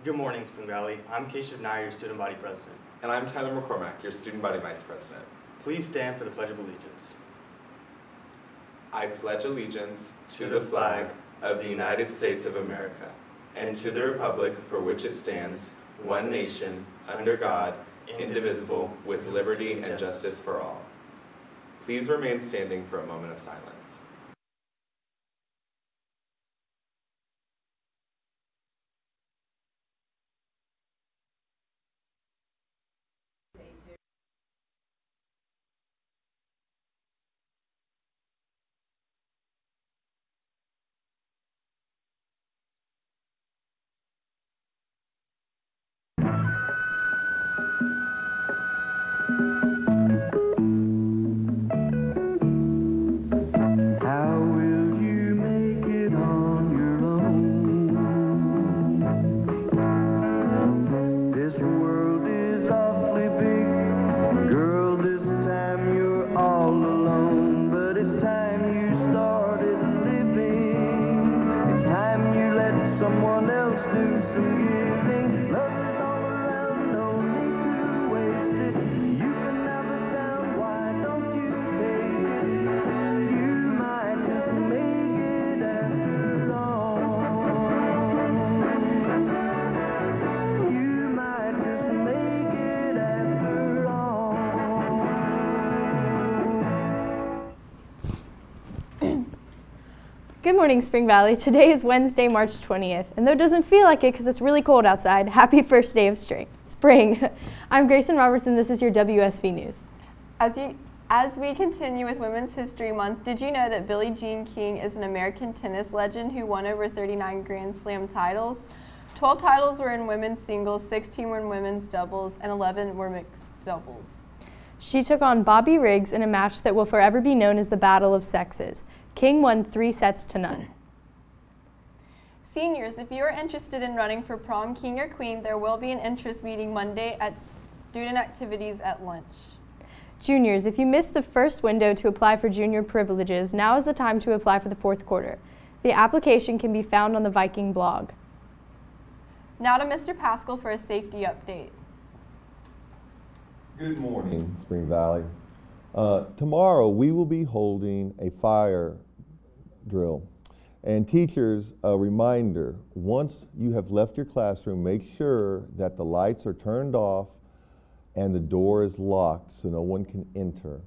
Good morning, Spring Valley. I'm Keshav Nair, your student body president. And I'm Tyler McCormack, your student body vice president. Please stand for the Pledge of Allegiance. I pledge allegiance to the flag of the United States of America and to the republic for which it stands, one nation, under God, indivisible, with liberty and justice for all. Please remain standing for a moment of silence. Good morning, Spring Valley. Today is Wednesday, March 20th, and though it doesn't feel like it because it's really cold outside, happy first day of spring. I'm Grayson Robertson. This is your WSV News. As we continue with Women's History Month, did you know that Billie Jean King is an American tennis legend who won over 39 Grand Slam titles? 12 titles were in women's singles, 16 were in women's doubles, and 11 were mixed doubles. She took on Bobby Riggs in a match that will forever be known as the Battle of Sexes. King won 3-0. Seniors, if you are interested in running for prom king or queen, there will be an interest meeting Monday at student activities at lunch. Juniors, if you missed the first window to apply for junior privileges, now is the time to apply for the fourth quarter. The application can be found on the Viking blog. Now to Mr. Pascal for a safety update. Good morning, Spring Valley. Tomorrow we will be holding a fire drill. And teachers, a reminder, once you have left your classroom, make sure that the lights are turned off and the door is locked so no one can enter.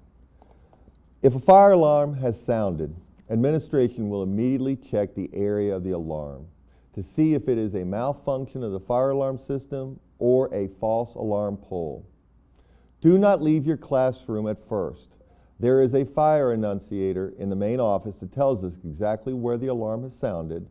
If a fire alarm has sounded, administration will immediately check the area of the alarm to see if it is a malfunction of the fire alarm system or a false alarm pull. Do not leave your classroom at first. There is a fire annunciator in the main office that tells us exactly where the alarm has sounded.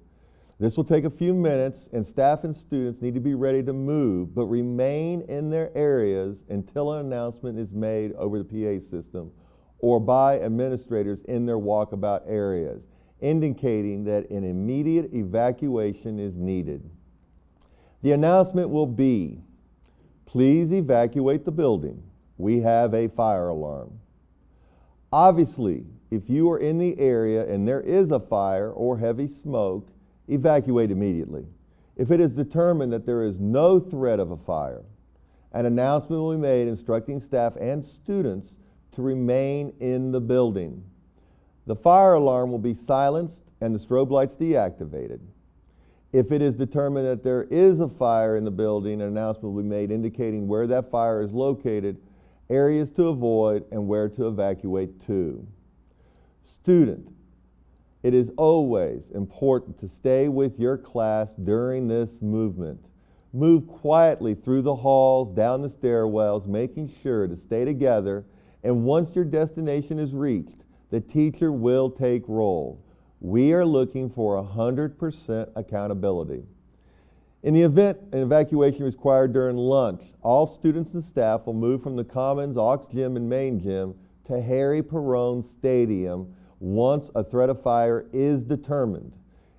This will take a few minutes, and staff and students need to be ready to move, but remain in their areas until an announcement is made over the PA system or by administrators in their walkabout areas, indicating that an immediate evacuation is needed. The announcement will be, please evacuate the building. We have a fire alarm. Obviously, if you are in the area and there is a fire or heavy smoke, evacuate immediately. If it is determined that there is no threat of a fire, an announcement will be made instructing staff and students to remain in the building. The fire alarm will be silenced and the strobe lights deactivated. If it is determined that there is a fire in the building, an announcement will be made indicating where that fire is located, areas to avoid, and where to evacuate to. Student, it is always important to stay with your class during this movement. Move quietly through the halls, down the stairwells, making sure to stay together, and once your destination is reached, the teacher will take roll. We are looking for 100% accountability. In the event an evacuation is required during lunch, all students and staff will move from the Commons, Aux Gym, and Main Gym to Harry Perrone Stadium once a threat of fire is determined.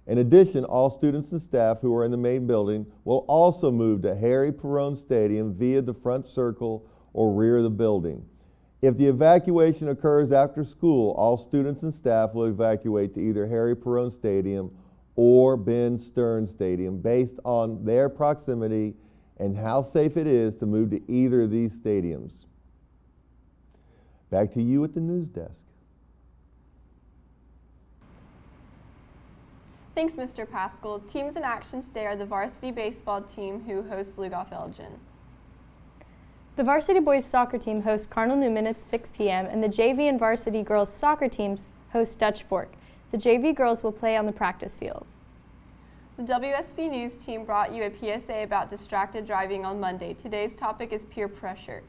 In addition, all students and staff who are in the main building will also move to Harry Perrone Stadium via the front circle or rear of the building. If the evacuation occurs after school, all students and staff will evacuate to either Harry Perrone Stadium or Ben Stearns Stadium based on their proximity and how safe it is to move to either of these stadiums. Back to you at the news desk. Thanks, Mr. Pascal. Teams in action today are the varsity baseball team who hosts Lugoff Elgin. The varsity boys soccer team hosts Cardinal Newman at 6 p.m. and the JV and varsity girls soccer teams host Dutch Fork. The JV girls will play on the practice field. The WSB News team brought you a PSA about distracted driving on Monday. Today's topic is peer pressure.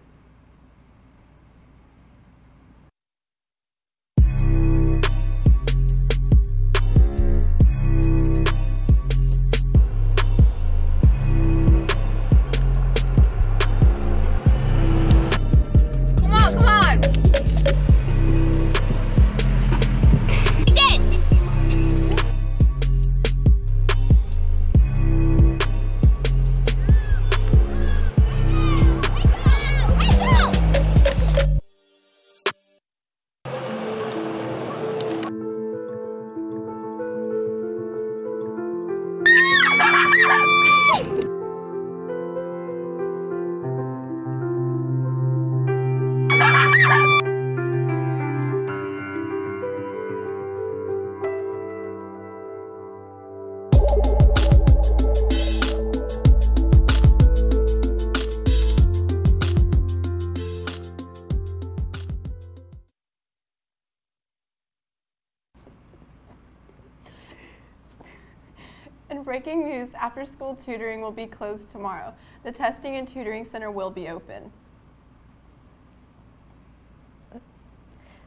In breaking news, after-school tutoring will be closed tomorrow. The testing and tutoring center will be open.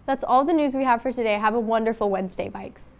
That's all the news we have for today. Have a wonderful Wednesday, Bikes.